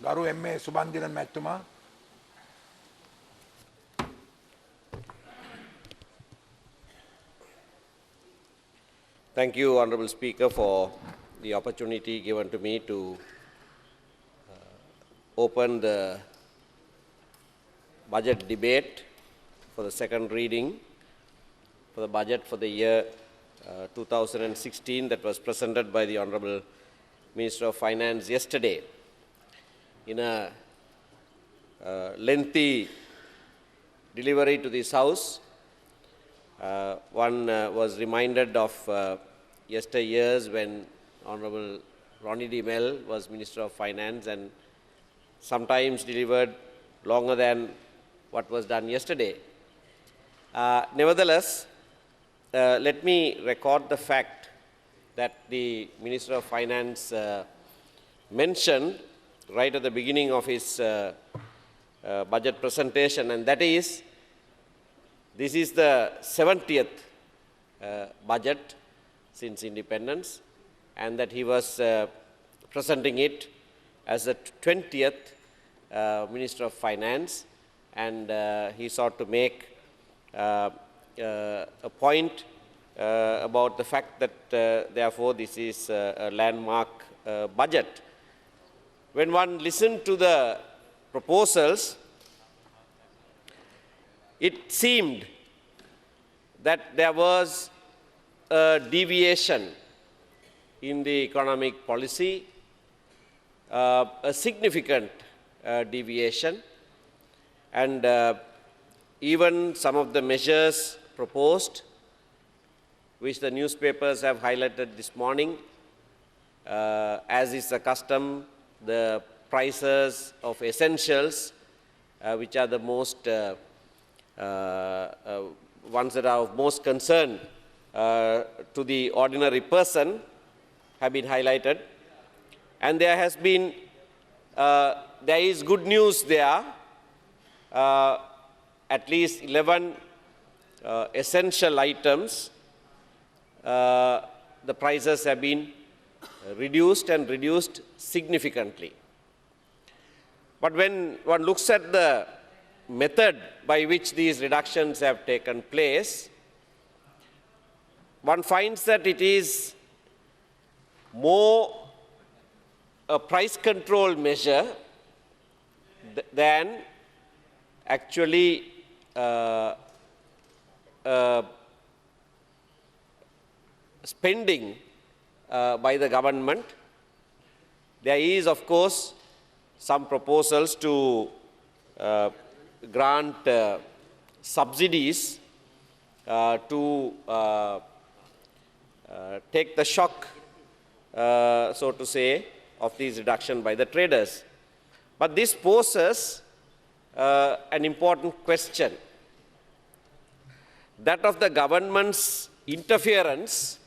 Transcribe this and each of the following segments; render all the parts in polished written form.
ගරු එම්.ඒ. සුබන්දිරන් මැතිතුමා. Thank you, Honourable Speaker, for the opportunity given to me to open the budget debate for the second reading for the budget for the year 2016 that was presented by the Honourable Minister of Finance yesterday. In a lengthy delivery to this House, one was reminded of yesteryears when Honourable Ronnie D. Mell was Minister of Finance and sometimes delivered longer than what was done yesterday. Nevertheless, let me record the fact that the Minister of Finance mentioned right at the beginning of his budget presentation, and that is, this is the 70th budget since independence, and that he was presenting it as the 20th Minister of Finance, and he sought to make a point about the fact that therefore this is a landmark budget. When one listened to the proposals, it seemed that there was a deviation in the economic policy, a significant deviation, and even some of the measures proposed, which the newspapers have highlighted this morning, as is the custom, the prices of essentials, which are the most ones that are of most concern to the ordinary person, have been highlighted. And there has been, there is good news there. At least 11 essential items, the prices have been reduced and reduced significantly. But when one looks at the method by which these reductions have taken place, one finds that it is more a price control measure than actually spending by the government. There is, of course, some proposals to grant subsidies to take the shock, so to say, of these reduction by the traders. But this poses an important question, that of the government's interference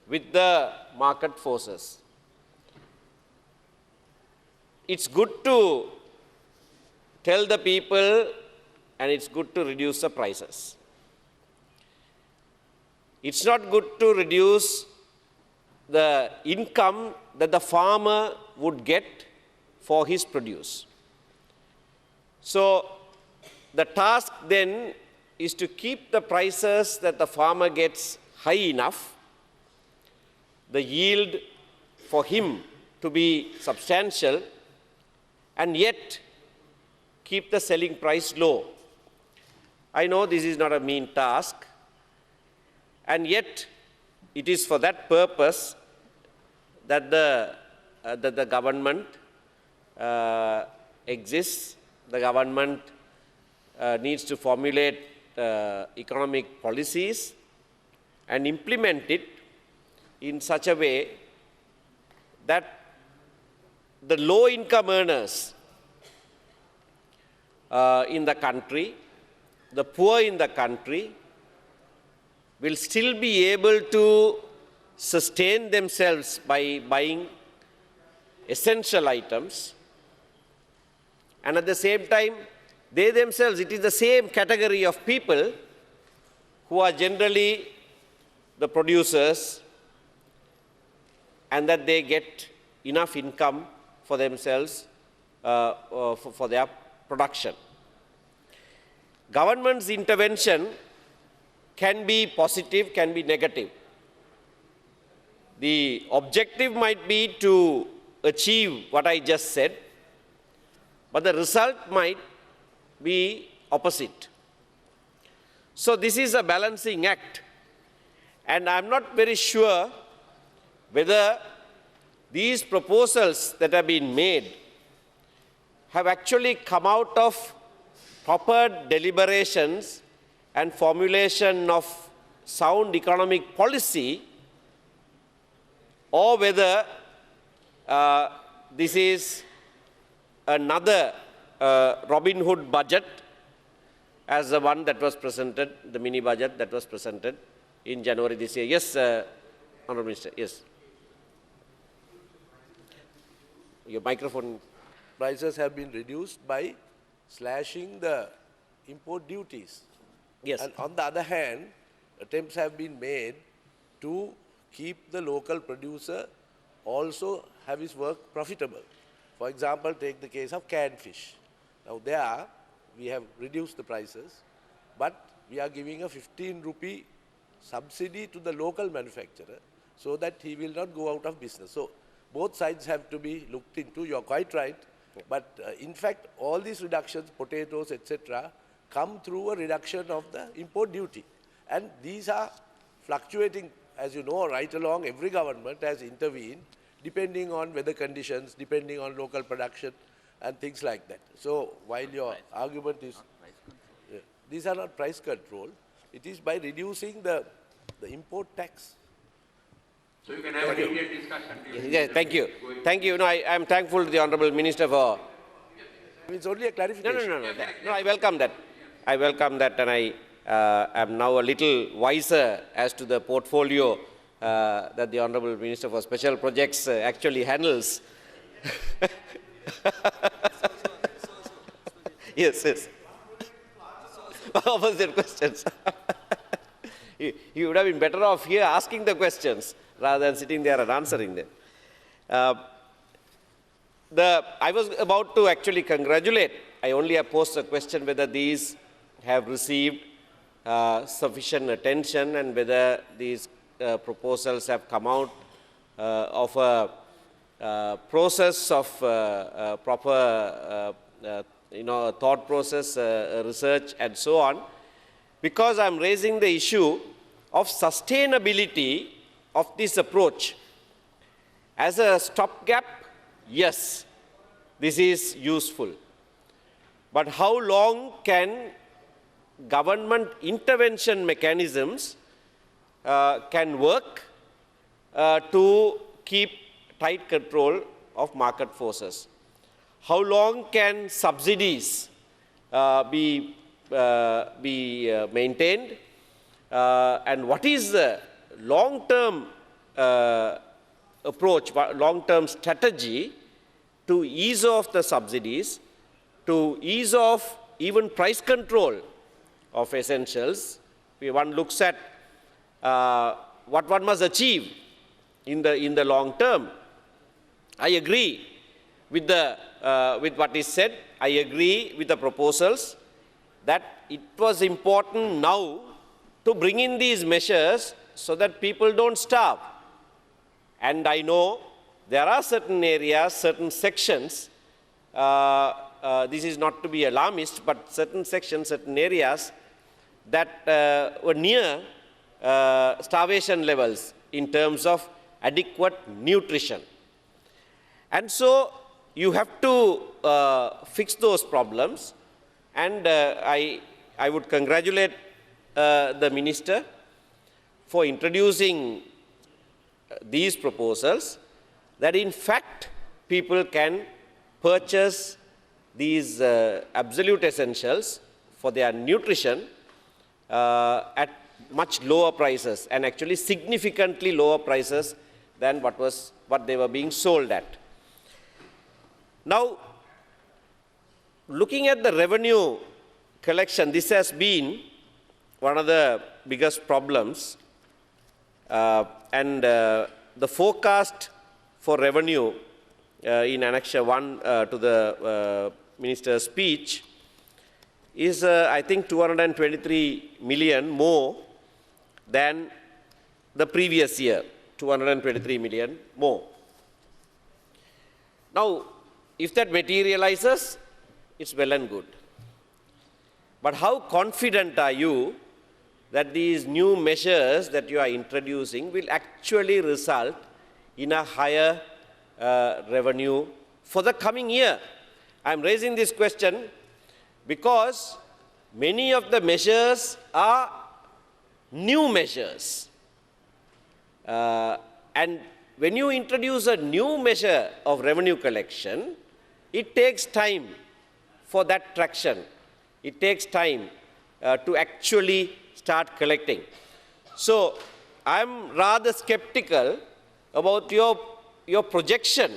with the market forces. It's good to tell the people and it's good to reduce the prices. It's not good to reduce the income that the farmer would get for his produce. So the task then is to keep the prices that the farmer gets high enough, the yield for him to be substantial, and yet keep the selling price low. I know this is not a mean task, and yet it is for that purpose that the government exists. The government needs to formulate economic policies and implement it in such a way that the low-income earners in the country, the poor in the country, will still be able to sustain themselves by buying essential items, and at the same time, they themselves, it is the same category of people who are generally the producers, and that they get enough income for themselves for their production. Government's intervention can be positive, can be negative. The objective might be to achieve what I just said, but the result might be opposite. So this is a balancing act, and I'm not very sure whether these proposals that have been made have actually come out of proper deliberations and formulation of sound economic policy, or whether this is another Robin Hood budget as the one that was presented, the mini budget that was presented in January this year. Yes, Honourable Minister, yes. Your microphone. Prices have been reduced by slashing the import duties. Yes. And on the other hand, attempts have been made to keep the local producer also have his work profitable. For example, take the case of canned fish. Now there, we have reduced the prices, but we are giving a 15 rupee subsidy to the local manufacturer so that he will not go out of business. So both sides have to be looked into. You are quite right. But in fact, all these reductions, potatoes, etc., come through a reduction of the import duty. And these are fluctuating, as you know, right along. Every government has intervened, depending on weather conditions, depending on local production, and things like that. So while your argument is, these are not price control, it is by reducing the import tax. So you can have an immediate discussion. Yes, thank you. Thank you. No, I am thankful to the Honourable Minister for... It's only a clarification. No, I welcome that. I welcome that, and I am now a little wiser as to the portfolio that the Honourable Minister for Special Projects actually handles. Yes, yes. Opposite questions. You would have been better off here asking the questions rather than sitting there and answering them. I was about to actually congratulate. I only have posed a question whether these have received sufficient attention and whether these proposals have come out of a process of proper thought process, research and so on, because I'm raising the issue of sustainability of this approach. As a stopgap, yes, this is useful. But how long can government intervention mechanisms can work to keep tight control of market forces? How long can subsidies be maintained? And what is the long-term approach, long-term strategy to ease off the subsidies, to ease off even price control of essentials? One looks at what one must achieve in the long term. I agree with what is said. I agree with the proposals that it was important now to bring in these measures so that people don't starve. And I know there are certain areas, certain sections, this is not to be alarmist, but certain sections, certain areas that were near starvation levels in terms of adequate nutrition. And so you have to fix those problems, and I would congratulate the Minister for introducing these proposals, that in fact people can purchase these absolute essentials for their nutrition at much lower prices, and actually significantly lower prices than what they were being sold at. Now, looking at the revenue collection, this has been one of the biggest problems, and the forecast for revenue in Annexure 1 to the Minister's speech is, I think, 223 million more than the previous year, 223 million more. Now, if that materializes, it's well and good. But how confident are you that these new measures that you are introducing will actually result in a higher revenue for the coming year? I am raising this question because many of the measures are new measures. And when you introduce a new measure of revenue collection, it takes time for that traction. It takes time to actually start collecting. So I'm rather skeptical about your projection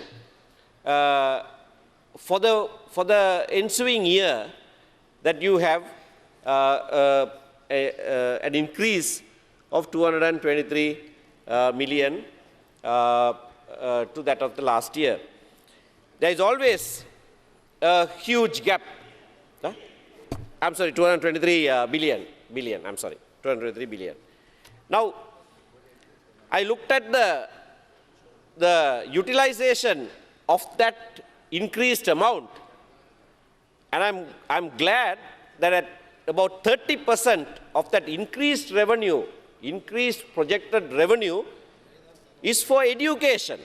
for the ensuing year, that you have an increase of 223 million to that of the last year. There is always a huge gap. I'm sorry, 223 billion, I'm sorry, 223 billion. Now, I looked at the utilization of that increased amount, and I'm glad that at about 30% of that increased revenue, increased projected revenue, is for education.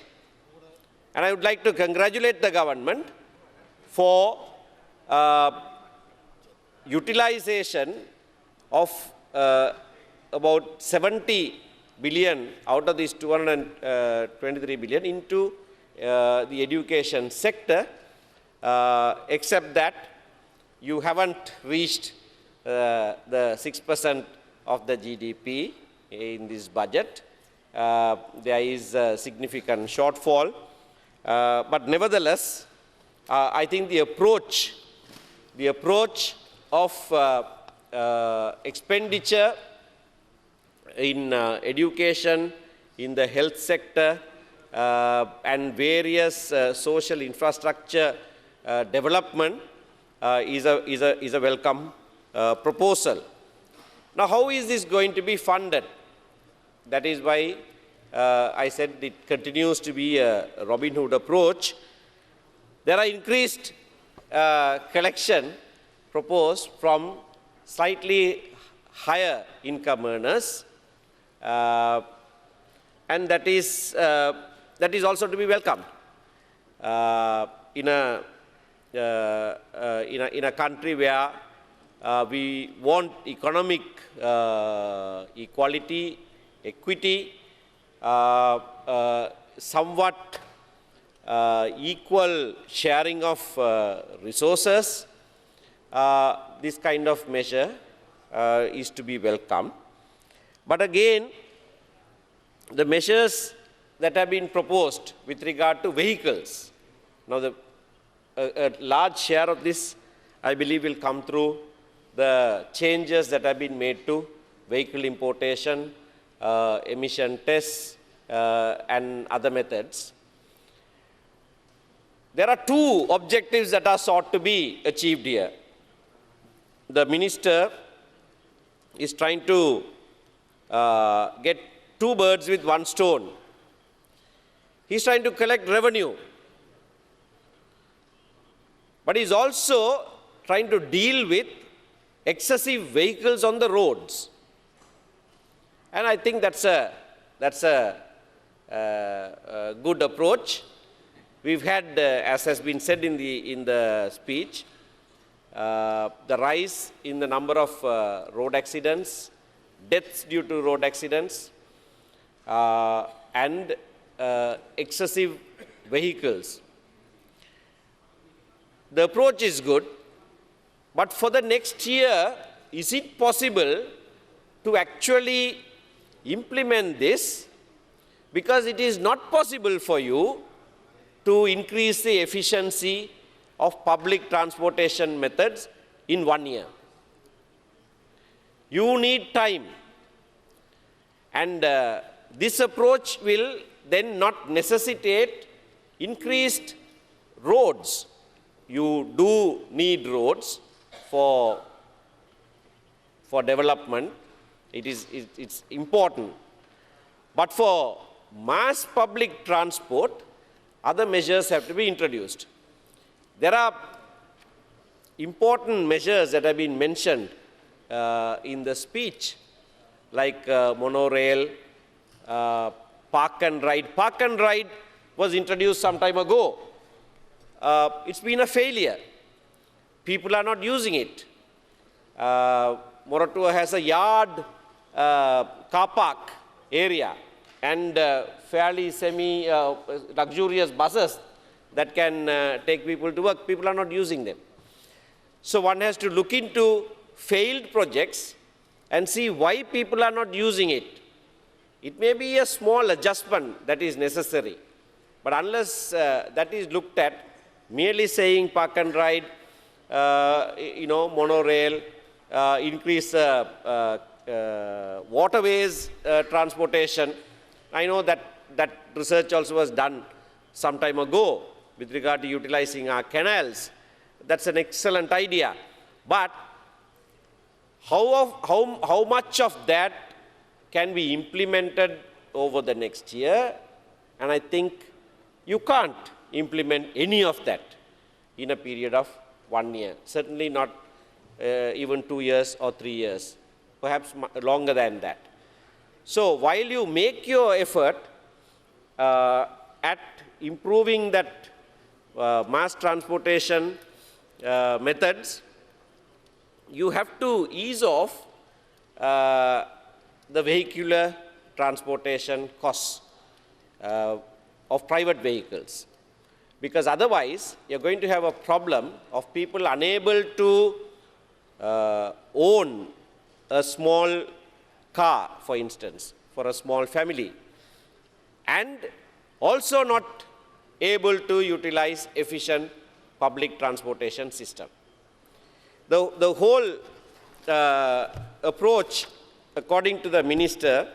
And I would like to congratulate the government for utilization of about 70 billion out of this 223 billion into the education sector, except that you haven't reached the 6% of the GDP in this budget. There is a significant shortfall. But nevertheless, I think the approach of expenditure in education, in the health sector, and various social infrastructure development is a welcome proposal. Now, how is this going to be funded? That is why I said it continues to be a Robin Hood approach. There are increased collection proposed from slightly higher income earners, and that is also to be welcomed in a country where we want economic equality, equity, somewhat equal sharing of resources. This kind of measure is to be welcomed. But again, the measures that have been proposed with regard to vehicles, now a large share of this, I believe, will come through the changes that have been made to vehicle importation, emission tests, and other methods. There are two objectives that are sought to be achieved here. The minister is trying to get two birds with one stone. He's trying to collect revenue, but he's also trying to deal with excessive vehicles on the roads. And I think that's a good approach. We've had, as has been said in the speech, the rise in the number of road accidents, deaths due to road accidents, and excessive vehicles. The approach is good, but for the next year, is it possible to actually implement this? Because it is not possible for you to increase the efficiency of public transportation methods in 1 year. You need time. And this approach will then not necessitate increased roads. You do need roads for development. It's important. But for mass public transport, other measures have to be introduced. There are important measures that have been mentioned in the speech, like monorail, park and ride. Park and ride was introduced some time ago. It's been a failure. People are not using it. Moratuwa has a yard car park area and fairly luxurious buses that can take people to work. People are not using them. So one has to look into failed projects and see why people are not using it. It may be a small adjustment that is necessary, but unless that is looked at, merely saying park and ride, monorail, increase waterways transportation. I know that research also was done some time ago with regard to utilizing our canals. That's an excellent idea. But how much of that can be implemented over the next year? And I think you can't implement any of that in a period of 1 year. Certainly not even 2 years or 3 years, perhaps longer than that. So while you make your effort at improving that mass transportation methods, you have to ease off the vehicular transportation costs of private vehicles. Because otherwise, you're going to have a problem of people unable to own a small car, for instance, for a small family, and also not able to utilize efficient public transportation system. The whole approach, according to the minister,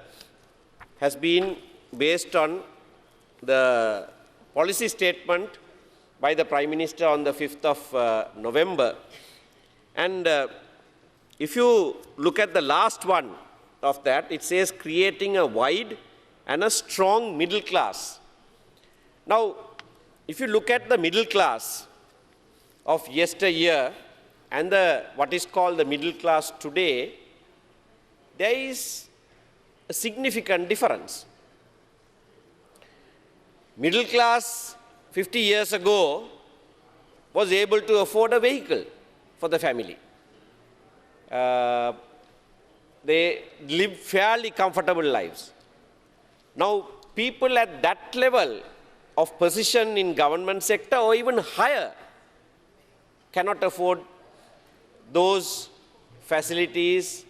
has been based on the policy statement by the Prime Minister on the 5th of November. And if you look at the last one of that, it says creating a wide and a strong middle class. Now, if you look at the middle class of yesteryear and what is called the middle class today, there is a significant difference. Middle class 50 years ago was able to afford a vehicle for the family. They live fairly comfortable lives. Now, people at that level of position in government sector or even higher cannot afford those facilities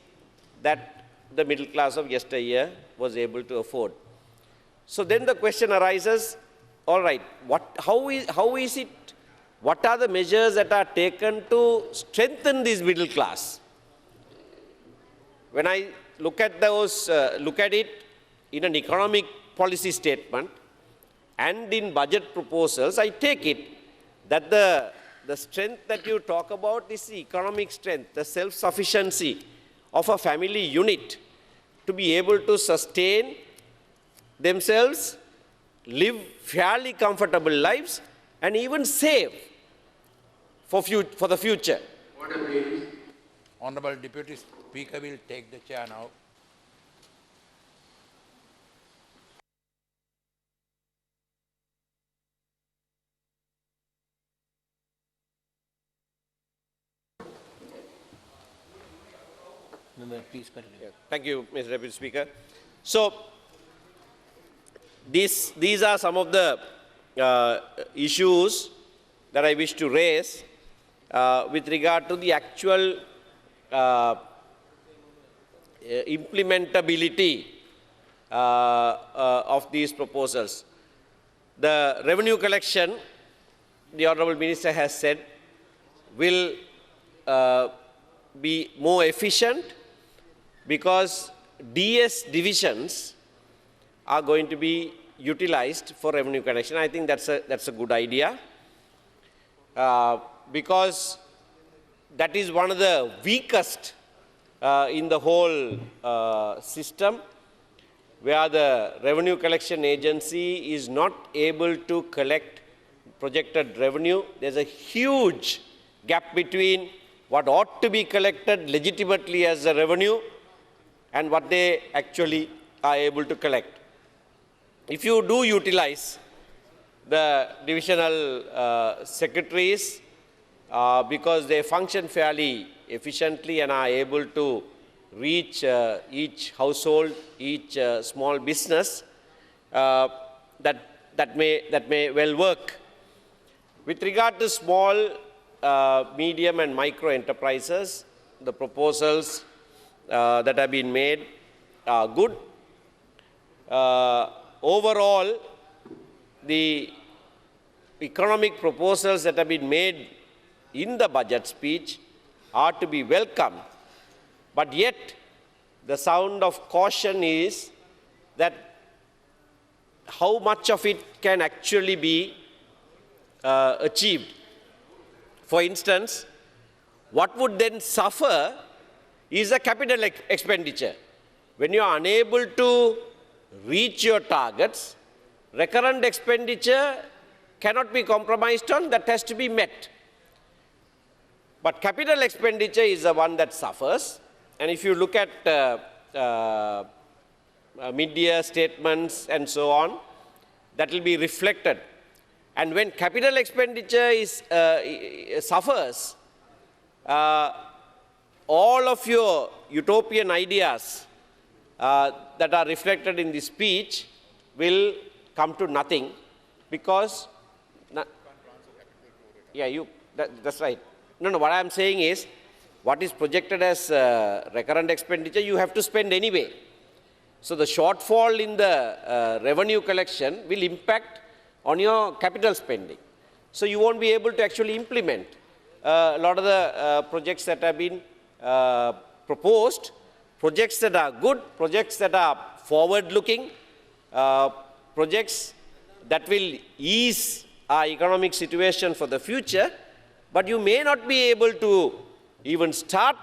that the middle class of yesteryear was able to afford. So then the question arises, all right, how is it, what are the measures that are taken to strengthen this middle class? When I look at it in an economic policy statement and in budget proposals, I take it that the strength that you talk about is the economic strength, the self-sufficiency of a family unit to be able to sustain themselves, live fairly comfortable lives, and even save for the future. Order, please. Honorable Deputy Speaker will take the chair now. Please continue. Thank you, Mr. Deputy Speaker. So, these are some of the issues that I wish to raise with regard to the actual implementability of these proposals. The revenue collection, the Honourable Minister has said, will be more efficient because DS divisions are going to be utilized for revenue collection. I think that's a good idea. because that is one of the weakest in the whole system, where the revenue collection agency is not able to collect projected revenue. There's a huge gap between what ought to be collected legitimately as a revenue and what they actually are able to collect. If you do utilize the divisional secretaries, because they function fairly efficiently and are able to reach each household, each small business, that may well work. With regard to small, medium and micro enterprises, the proposals that have been made are good. Overall, the economic proposals that have been made in the budget speech are to be welcomed. But yet, the sound of caution is that how much of it can actually be achieved. For instance, what would then suffer is a capital expenditure. When you are unable to reach your targets, recurrent expenditure cannot be compromised on, that has to be met. But capital expenditure is the one that suffers. And if you look at mid-year statements and so on, that will be reflected. And when capital expenditure suffers, all of your utopian ideas that are reflected in this speech will come to nothing, because that's right. No, what I am saying is, what is projected as recurrent expenditure, you have to spend anyway. So the shortfall in the revenue collection will impact on your capital spending. So you won't be able to actually implement a lot of the projects that have been proposed, projects that are good, projects that are forward-looking, projects that will ease our economic situation for the future, but you may not be able to even start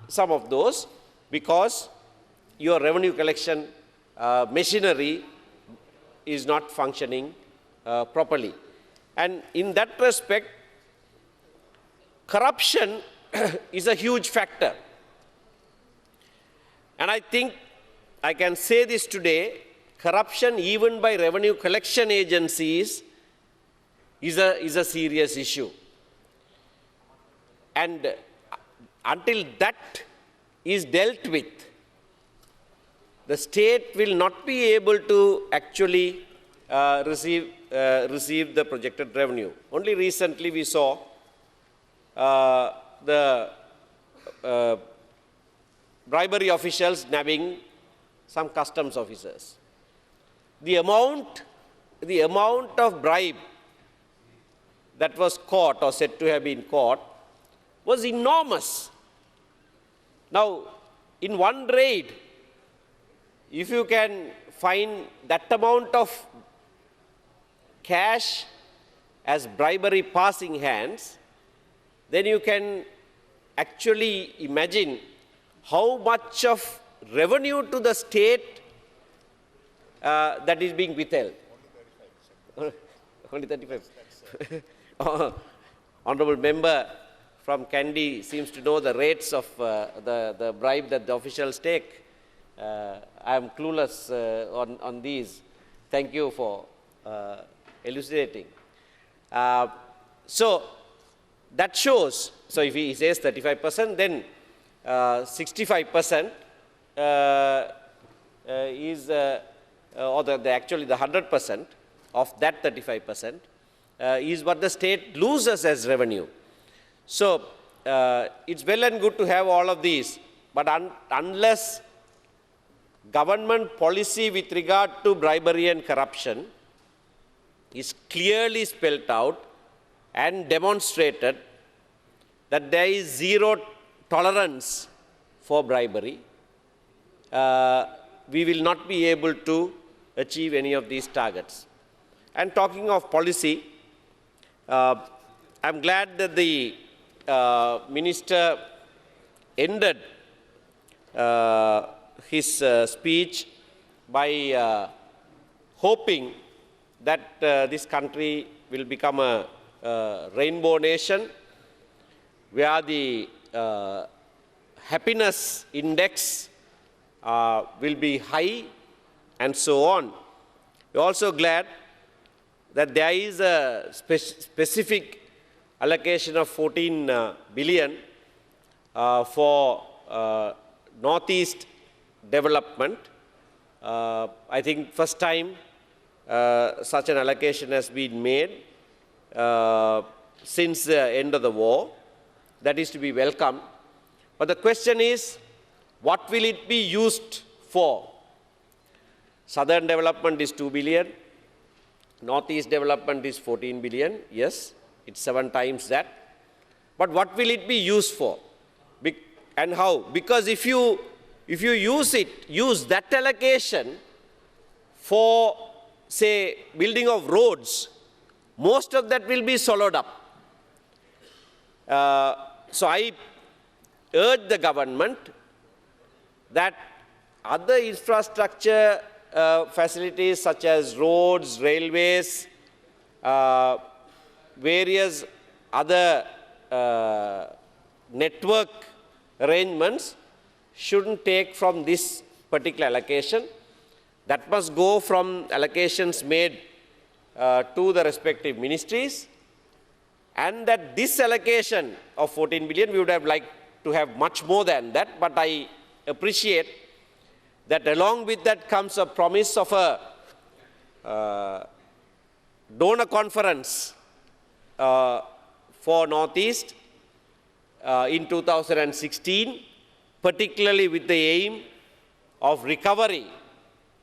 some of those because your revenue collection machinery is not functioning properly. And in that respect, corruption is a huge factor. And I think I can say this today, corruption even by revenue collection agencies is a serious issue. And until that is dealt with, the state will not be able to actually receive the projected revenue. Only recently we saw the bribery officials nabbing some customs officers. The amount of bribe that was caught or said to have been caught was enormous. Now, in one raid, if you can find that amount of cash as bribery passing hands, then you can actually imagine how much of revenue to the state that is being withheld. Only 35. Honorable member from Kandy seems to know the rates of the bribe that the officials take. I am clueless on these. Thank you for elucidating. So that shows, so if he says 35%, then 65% is, or actually the 100% of that 35% is what the state loses as revenue. So it's well and good to have all of these, but unless government policy with regard to bribery and corruption is clearly spelled out and demonstrated that there is zero tolerance for bribery, we will not be able to achieve any of these targets. And talking of policy, I'm glad that the minister ended his speech by hoping that this country will become a rainbow nation where the happiness index will be high and so on. We're also glad that there is a specific allocation of 14 billion for Northeast development. I think first time such an allocation has been made since the end of the war. That is to be welcomed. But the question is, what will it be used for? Southern development is 2 billion. Northeast development is 14 billion. Yes, it's 7 times that. But what will it be used for? And how? Because if you use that allocation for, say, building of roads, most of that will be swallowed up. So I urge the government that other infrastructure facilities such as roads, railways, various other network arrangements shouldn't take from this particular allocation. That must go from allocations made to the respective ministries, and that this allocation of 14 billion, we would have liked to have much more than that, but I appreciate that along with that comes a promise of a donor conference for Northeast in 2016, particularly with the aim of recovery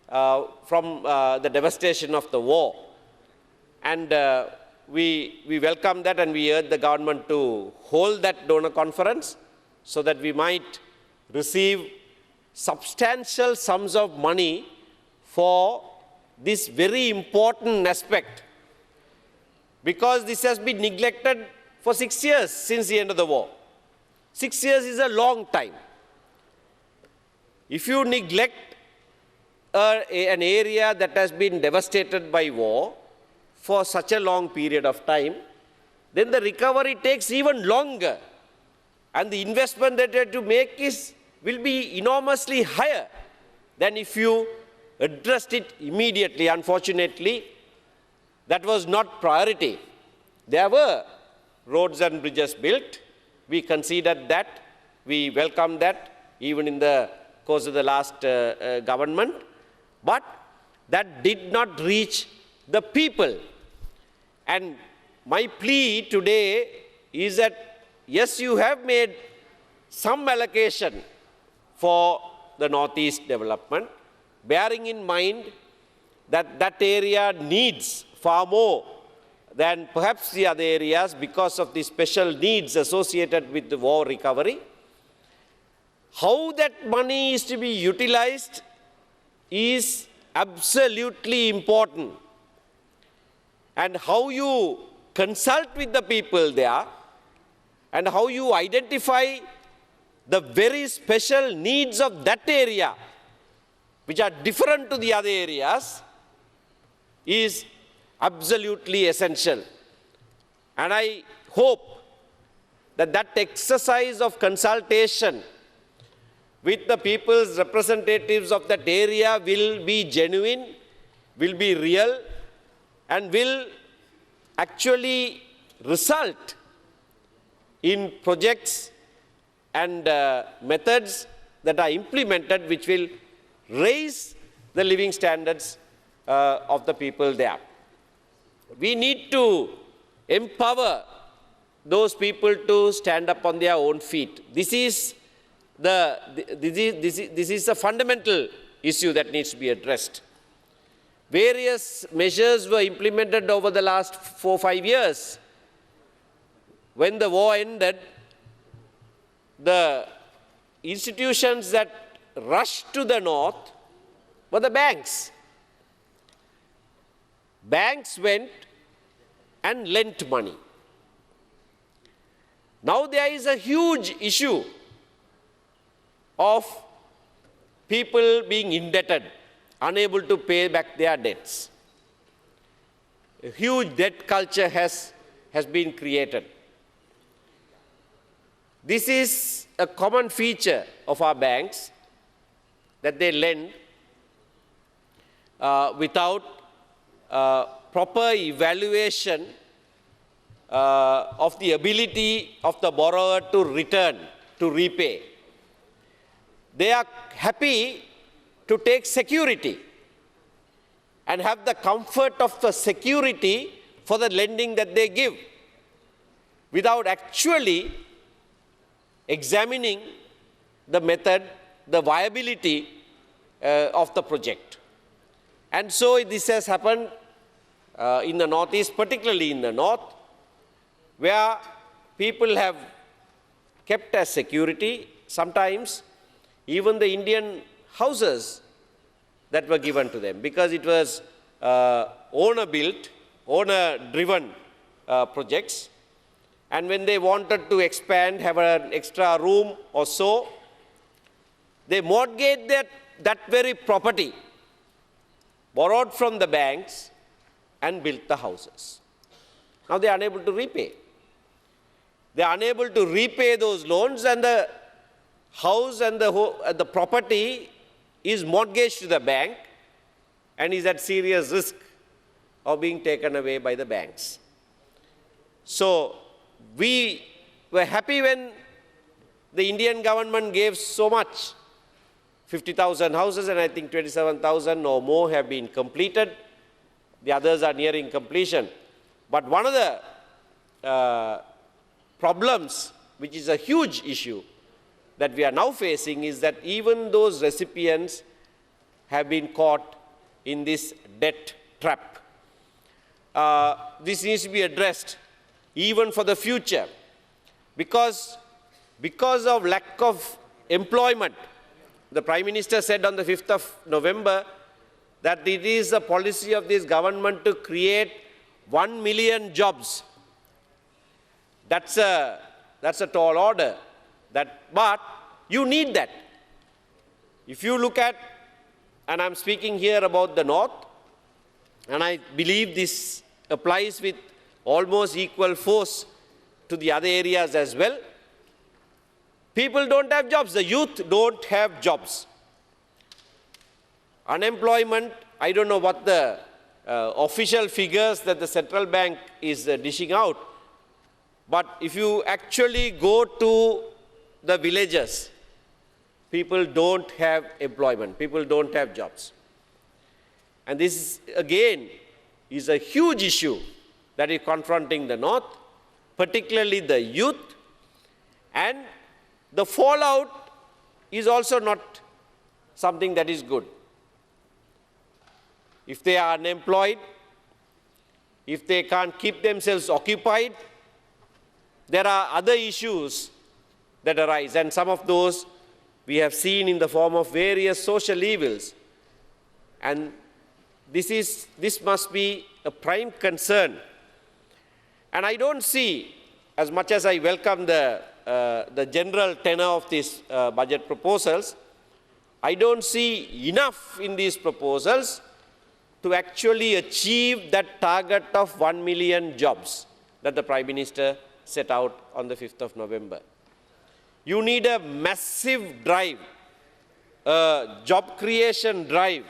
from the devastation of the war. And we welcome that, and we urge the government to hold that donor conference so that we might receive substantial sums of money for this very important aspect, because this has been neglected for 6 years since the end of the war. 6 years is a long time. If you neglect an area that has been devastated by war for such a long period of time, then the recovery takes even longer, and the investment that you have to make will be enormously higher than if you addressed it immediately. Unfortunately, that was not priority. There were roads and bridges built. We considered that. We welcomed that even in the course of the last government. But that did not reach the people. And my plea today is that, yes, you have made some allocation for the Northeast development, bearing in mind that that area needs far more than perhaps the other areas because of the special needs associated with the war recovery. How that money is to be utilized is absolutely important. And how you consult with the people there, and how you identify the very special needs of that area, which are different to the other areas, is absolutely essential. And I hope that that exercise of consultation with the people's representatives of that area will be genuine, will be real, and will actually result in projects and methods that are implemented which will raise the living standards of the people there. We need to empower those people to stand up on their own feet. This is a fundamental issue that needs to be addressed. Various measures were implemented over the last 4 or 5 years. When the war ended, the institutions that rushed to the north were the banks. Banks went and lent money. Now there is a huge issue of people being indebted, unable to pay back their debts. A huge debt culture has been created. This is a common feature of our banks, that they lend without proper evaluation of the ability of the borrower to return, to repay. They are happy to take security and have the comfort of the security for the lending that they give, without actually examining the method, the viability of the project. And so this has happened in the Northeast, particularly in the North, where people have kept as security sometimes even the Indian houses that were given to them, because it was owner-built, owner-driven projects. And when they wanted to expand, have an extra room or so, they mortgaged that very property, borrowed from the banks, and built the houses. Now they are unable to repay. They are unable to repay those loans, and the house and the property is mortgaged to the bank and is at serious risk of being taken away by the banks. So we were happy when the Indian government gave so much, 50,000 houses, and I think 27,000 or more have been completed. The others are nearing completion. But one of the problems, which is a huge issue that we are now facing, is that even those recipients have been caught in this debt trap. This needs to be addressed even for the future, because of lack of employment. The Prime Minister said on the 5th of November that it is the policy of this government to create 1 million jobs. That's a tall order. But you need that. If you look at, and I'm speaking here about the North, and I believe this applies with almost equal force to the other areas as well, people don't have jobs. The youth don't have jobs. Unemployment, I don't know what the official figures that the central bank is dishing out, but if you actually go to the villages, people don't have employment, people don't have jobs. And this, again, is a huge issue that is confronting the North, particularly the youth, and the fallout is also not something that is good. If they are unemployed, if they can't keep themselves occupied, there are other issues that arise, and some of those we have seen in the form of various social evils. And this must be a prime concern. And I don't see, as much as I welcome the general tenor of these budget proposals, I don't see enough in these proposals to actually achieve that target of 1 million jobs that the Prime Minister set out on the 5th of November. You need a massive drive, a job creation drive.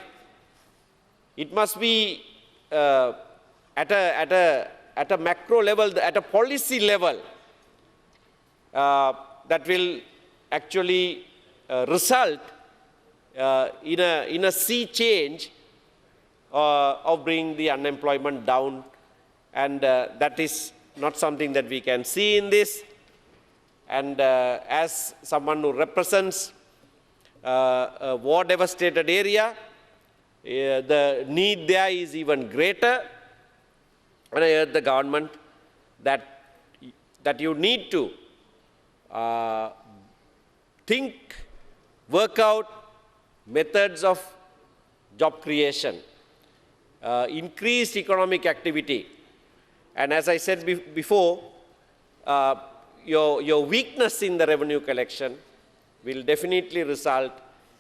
It must be at a macro level, at a policy level, that will actually result in a sea change of bringing the unemployment down, and that is not something that we can see in this. And as someone who represents a war-devastated area, the need there is even greater. And I urge the government that you need to work out methods of job creation, increased economic activity. And as I said before, your weakness in the revenue collection will definitely result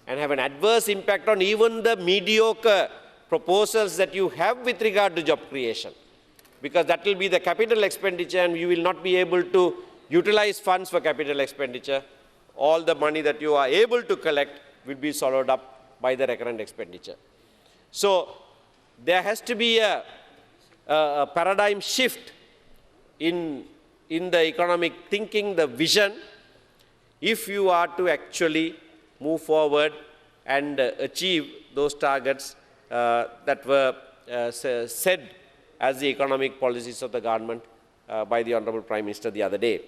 and have an adverse impact on even the mediocre proposals that you have with regard to job creation. Because that will be the capital expenditure and you will not be able to utilize funds for capital expenditure. All the money that you are able to collect will be swallowed up by the recurrent expenditure. So there has to be a paradigm shift in the economic thinking, the vision, if you are to actually move forward and achieve those targets that were said as the economic policies of the government by the Honorable Prime Minister the other day.